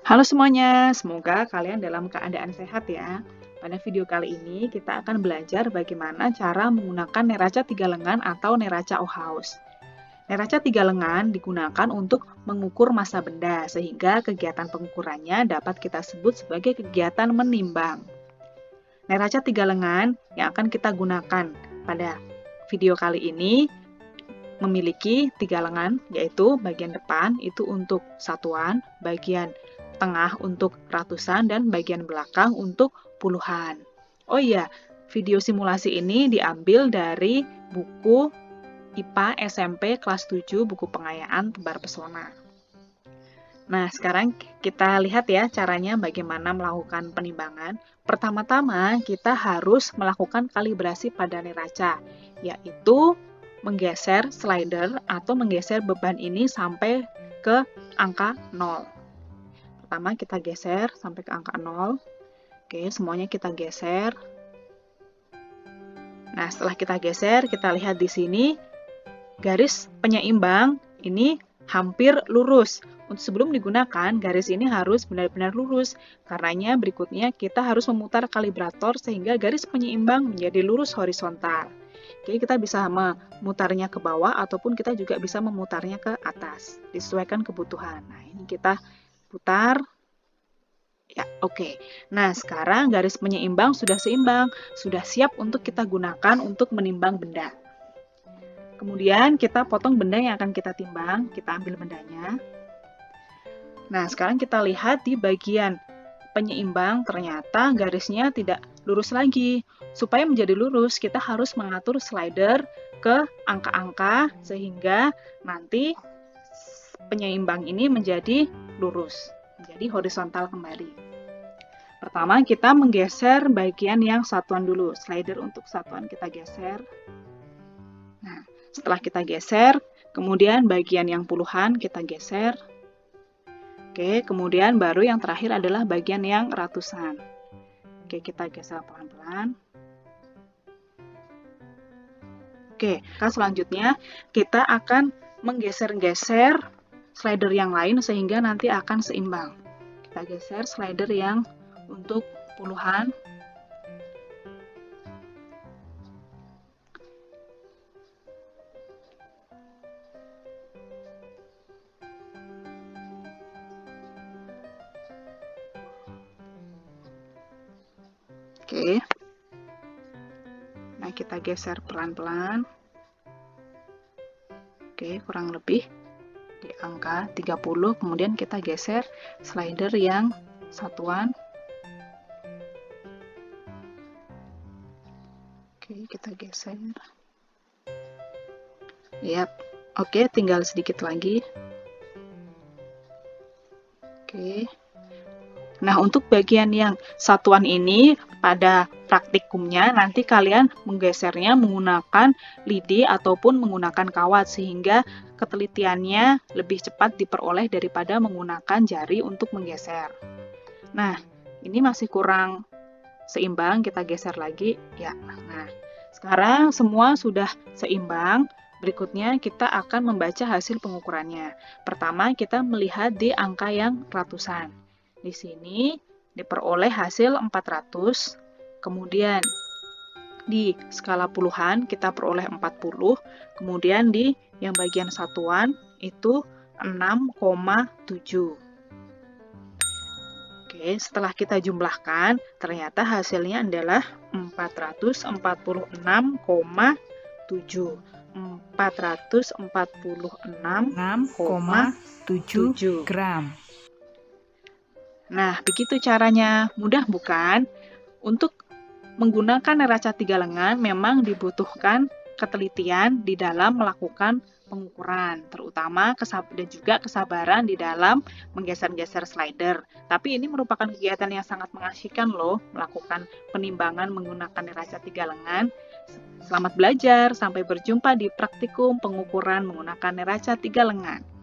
Halo semuanya, semoga kalian dalam keadaan sehat ya. Pada video kali ini kita akan belajar bagaimana cara menggunakan neraca tiga lengan atau neraca Ohaus. Neraca tiga lengan digunakan untuk mengukur massa benda, sehingga kegiatan pengukurannya dapat kita sebut sebagai kegiatan menimbang. Neraca tiga lengan yang akan kita gunakan pada video kali ini memiliki tiga lengan, yaitu bagian depan itu untuk satuan, bagian tengah untuk ratusan, dan bagian belakang untuk puluhan. Oh iya, video simulasi ini diambil dari buku IPA SMP kelas 7, buku pengayaan tebar pesona. Nah, sekarang kita lihat ya caranya bagaimana melakukan penimbangan. Pertama-tama, kita harus melakukan kalibrasi pada neraca, yaitu menggeser slider atau menggeser beban ini sampai ke angka 0. Pertama kita geser sampai ke angka 0. Oke, semuanya kita geser. Nah, setelah kita geser, kita lihat di sini garis penyeimbang ini hampir lurus. Untuk sebelum digunakan, garis ini harus benar-benar lurus. Karenanya berikutnya kita harus memutar kalibrator sehingga garis penyeimbang menjadi lurus horizontal. Oke, kita bisa memutarnya ke bawah ataupun kita juga bisa memutarnya ke atas, disesuaikan kebutuhan. Nah, ini kita putar. Ya, oke. Nah, sekarang garis penyeimbang sudah seimbang, sudah siap untuk kita gunakan untuk menimbang benda. Kemudian kita potong benda yang akan kita timbang, kita ambil bendanya. Nah, sekarang kita lihat di bagian penyeimbang ternyata garisnya tidak lurus lagi. Supaya menjadi lurus, kita harus mengatur slider ke angka-angka sehingga nanti penyeimbang ini menjadi lurus, menjadi horizontal kembali. Pertama, kita menggeser bagian yang satuan dulu. Slider untuk satuan kita geser. Nah, setelah kita geser, kemudian bagian yang puluhan kita geser. Oke, kemudian baru yang terakhir adalah bagian yang ratusan. Oke, kita geser pelan-pelan. Oke, selanjutnya kita akan menggeser-geser slider yang lain sehingga nanti akan seimbang. Kita geser slider yang untuk puluhan. Oke. Nah, kita geser pelan-pelan. Oke, kurang lebih di angka 30, kemudian kita geser slider yang satuan. Oke, kita geser. Yap. Oke, tinggal sedikit lagi. Oke. Nah, untuk bagian yang satuan ini pada praktikumnya nanti kalian menggesernya menggunakan lidi ataupun menggunakan kawat sehingga ketelitiannya lebih cepat diperoleh daripada menggunakan jari untuk menggeser. Nah, ini masih kurang seimbang, kita geser lagi ya. Nah, sekarang semua sudah seimbang. Berikutnya kita akan membaca hasil pengukurannya. Pertama, kita melihat di angka yang ratusan. Di sini diperoleh hasil 400, kemudian di skala puluhan kita peroleh 40, kemudian di yang bagian satuan itu 6,7. Oke, setelah kita jumlahkan, ternyata hasilnya adalah 446,7. 446,7 gram. Nah, begitu caranya. Mudah bukan? Untuk menggunakan neraca tiga lengan memang dibutuhkan ketelitian di dalam melakukan pengukuran, terutama dan juga kesabaran di dalam menggeser-geser slider. Tapi ini merupakan kegiatan yang sangat mengasyikan loh, melakukan penimbangan menggunakan neraca tiga lengan. Selamat belajar, sampai berjumpa di praktikum pengukuran menggunakan neraca tiga lengan.